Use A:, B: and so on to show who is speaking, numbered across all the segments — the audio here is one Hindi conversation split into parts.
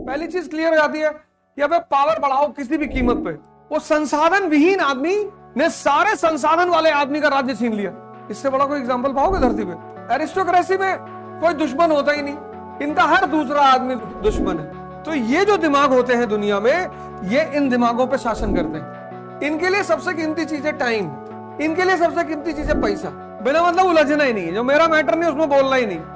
A: पहली चीज क्लियर हो जाती है कि अबे पावर बढ़ाओ किसी भी कीमत पे। वो संसाधन विहीन आदमी ने सारे संसाधन वाले आदमी का राज्य छीन लिया। इससे बड़ा कोई एग्जांपल पाओगे धरती पे? एरिस्टोक्रेसी में कोई दुश्मन होता ही नहीं, इनका हर दूसरा आदमी दुश्मन है। तो ये जो दिमाग होते हैं दुनिया में, ये इन दिमागों पे शासन करते हैं। इनके लिए सबसे कीमती चीज है टाइम, इनके लिए सबसे कीमती चीज है पैसा। बिना मतलब उलझना ही नहीं, जो मेरा मैटर नहीं उसमें बोलना ही नहीं।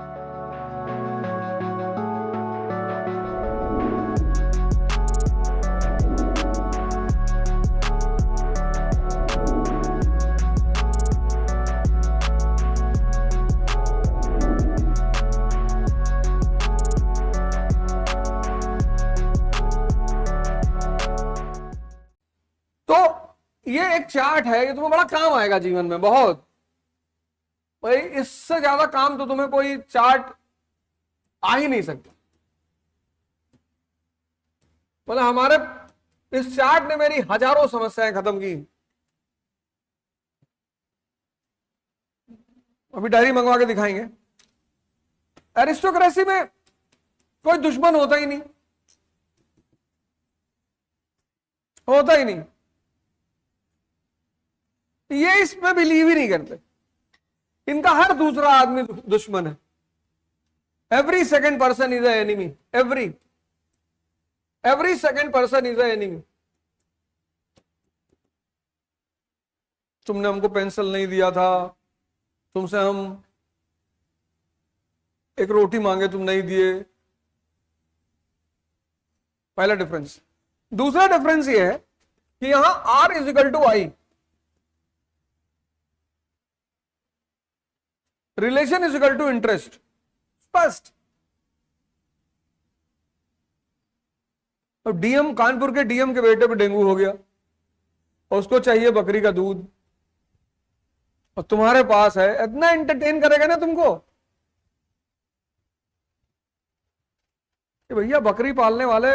A: तो ये एक चार्ट है, ये तुम्हें बड़ा काम आएगा जीवन में बहुत। भाई इससे ज्यादा काम तो तुम्हें कोई चार्ट आ ही नहीं सकता। मतलब हमारे इस चार्ट ने मेरी हजारों समस्याएं खत्म की। अभी डायरी मंगवा के दिखाएंगे। एरिस्टोक्रेसी में कोई दुश्मन होता ही नहीं, होता ही नहीं। ये इसमें बिलीव ही नहीं करते, इनका हर दूसरा आदमी दुश्मन है। Every second person is a enemy, every second person is a enemy. तुमने हमको पेंसिल नहीं दिया था, तुमसे हम एक रोटी मांगे तुम नहीं दिए, पहला डिफरेंस। दूसरा डिफरेंस ये है कि यहां R is equal to I, relation is equal to interest. स्पष्ट। अब डीएम, कानपुर के डीएम के बेटे पे डेंगू हो गया और उसको चाहिए बकरी का दूध, और तुम्हारे पास है, इतना एंटरटेन करेगा ना तुमको कि भैया बकरी पालने वाले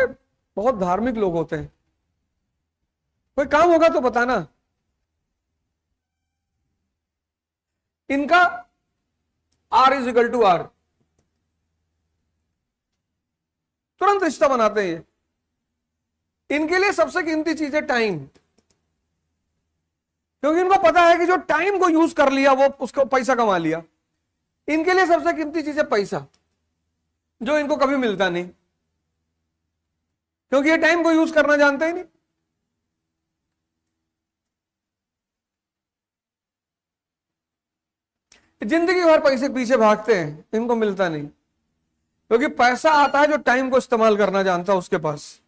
A: बहुत धार्मिक लोग होते हैं, कोई काम होगा तो बताना। इनका R is equal to R, तुरंत रिश्ता बनाते हैं ये। इनके लिए सबसे कीमती चीज है टाइम, क्योंकि इनको पता है कि जो टाइम को यूज कर लिया वो उसको पैसा कमा लिया। इनके लिए सबसे कीमती चीज है पैसा, जो इनको कभी मिलता नहीं, क्योंकि ये टाइम को यूज करना जानते ही नहीं। जिंदगी भर पैसे पीछे भागते हैं, इनको मिलता नहीं, क्योंकि पैसा आता है जो टाइम को इस्तेमाल करना जानता है उसके पास।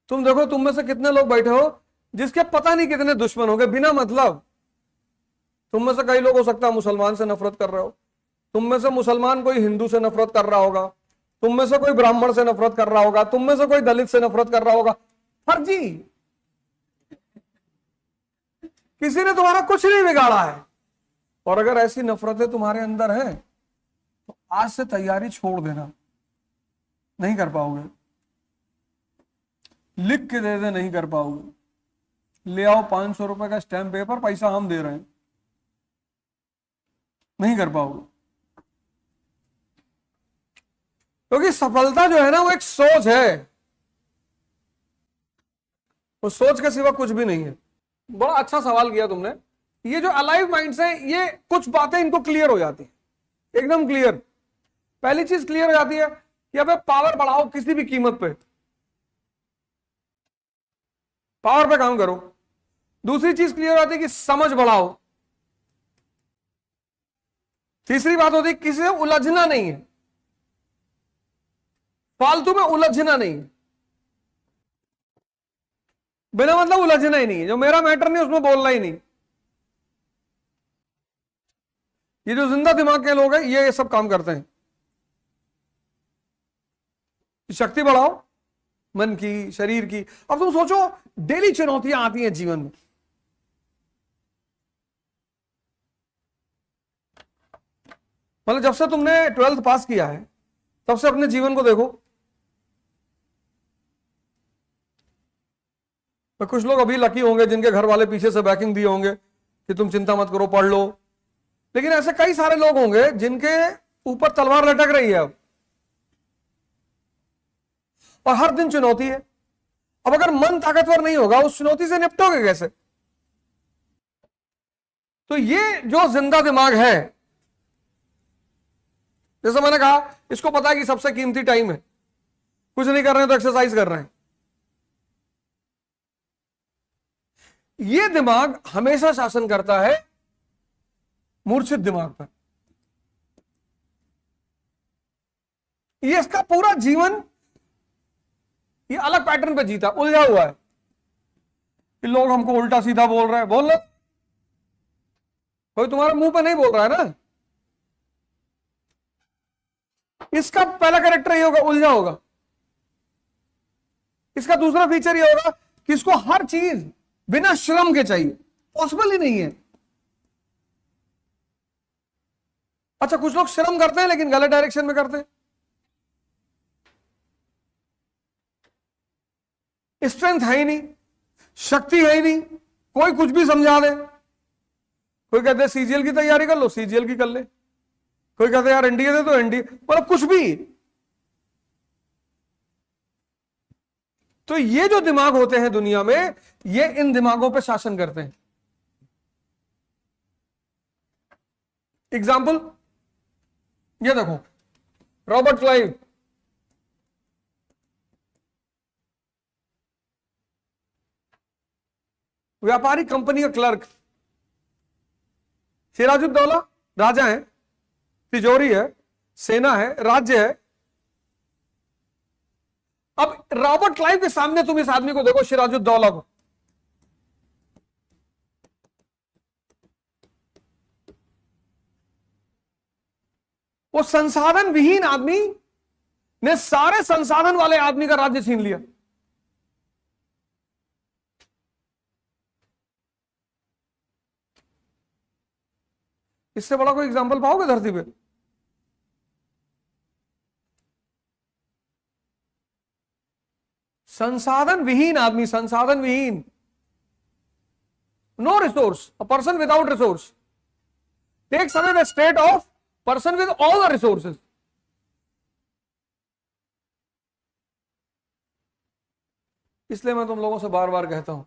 A: तुम देखो, तुम में से कितने लोग बैठे हो जिसके पता नहीं कितने दुश्मन हो गए बिना मतलब। तुम में से कई लोग हो सकता है मुसलमान से नफरत कर रहे हो, तुम में से मुसलमान कोई हिंदू से नफरत कर रहा होगा, तुम में से कोई ब्राह्मण से नफरत कर रहा होगा, तुम में से कोई दलित से नफरत कर रहा होगा। फर्जी, किसी ने तुम्हारा कुछ नहीं बिगाड़ा है। और अगर ऐसी नफरतें तुम्हारे अंदर है तो आज से तैयारी छोड़ देना, नहीं कर पाओगे। लिख के दे दे, नहीं कर पाओगे। ले आओ 500 रुपए का स्टैम्प पेपर, पैसा हम दे रहे हैं, नहीं कर पाओगे। क्योंकि सफलता जो है ना वो एक सोच है, वो सोच के सिवा कुछ भी नहीं है। बड़ा अच्छा सवाल किया तुमने। ये जो अलाइव माइंड्स हैं, ये कुछ बातें इनको क्लियर हो जाती है, एकदम क्लियर। पहली चीज क्लियर हो जाती है कि अबे पावर बढ़ाओ किसी भी कीमत पे, पावर पे काम करो। दूसरी चीज क्लियर हो जाती है कि समझ बढ़ाओ। तीसरी बात होती है किसी से उलझना नहीं है, फालतू में उलझना नहीं, बिना मतलब उलझना ही नहीं, जो मेरा मैटर नहीं उसमें बोलना ही नहीं। ये जो जिंदा दिमाग के लोग हैं ये सब काम करते हैं। शक्ति बढ़ाओ मन की, शरीर की। अब तुम सोचो, डेली चुनौतियां आती हैं जीवन में। मतलब जब से तुमने 12th पास किया है तब से अपने जीवन को देखो। तो कुछ लोग अभी लकी होंगे जिनके घर वाले पीछे से बैकिंग दिए होंगे कि तुम चिंता मत करो, पढ़ लो। लेकिन ऐसे कई सारे लोग होंगे जिनके ऊपर तलवार लटक रही है अब, और हर दिन चुनौती है। अब अगर मन ताकतवर नहीं होगा, उस चुनौती से निपटोगे कैसे? तो ये जो जिंदा दिमाग है, जैसे मैंने कहा, इसको पता है कि सबसे कीमती टाइम है, कुछ नहीं कर रहे हैं तो एक्सरसाइज कर रहे हैं। ये दिमाग हमेशा शासन करता है मूर्छित दिमाग पर। ये इसका पूरा जीवन ये अलग पैटर्न पे जीता, उलझा हुआ है कि लोग हमको उल्टा सीधा बोल रहे हैं। बोल लो, कोई तुम्हारे मुंह पे नहीं बोल रहा है ना। इसका पहला कैरेक्टर ये होगा, उलझा होगा। इसका दूसरा फीचर ये होगा कि इसको हर चीज बिना श्रम के चाहिए, पॉसिबल ही नहीं है। अच्छा, कुछ लोग श्रम करते हैं लेकिन गलत डायरेक्शन में करते हैं। स्ट्रेंथ है ही नहीं, शक्ति है ही नहीं, कोई कुछ भी समझा दे। कोई कहते हैं सीजीएल की तैयारी कर लो, सीजीएल की कर ले। कोई कहते हैं यार एनडीए दे तो एनडीए, मतलब कुछ भी। तो ये जो दिमाग होते हैं दुनिया में, ये इन दिमागों पे शासन करते हैं। एग्जाम्पल ये देखो, रॉबर्ट क्लाइव, व्यापारी कंपनी का क्लर्क। सिराजुद्दौला राजा है, तिजोरी है, सेना है, राज्य है। अब रॉबर्ट क्लाइव के सामने तुम इस आदमी को देखो, सिराजुद्दौला को। वो संसाधन विहीन आदमी ने सारे संसाधन वाले आदमी का राज्य छीन लिया। इससे बड़ा कोई एग्जाम्पल पाओगे धरती पे? संसाधन विहीन आदमी, संसाधन विहीन, no resource, a person without resource takes away the state of person with all the resources. इसलिए मैं तुम लोगों से बार बार कहता हूं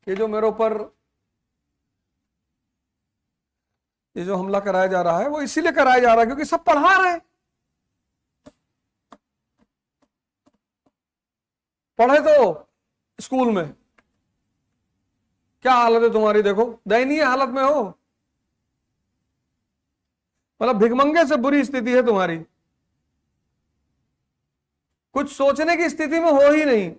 A: कि जो मेरे ऊपर ये जो हमला कराया जा रहा है, वो इसीलिए कराया जा रहा है क्योंकि सब पढ़ा रहे हैं। पढ़े तो स्कूल में क्या हालत है तुम्हारी, देखो दयनीय हालत में हो, मतलब भिखमंगे से बुरी स्थिति है तुम्हारी, कुछ सोचने की स्थिति में हो ही नहीं।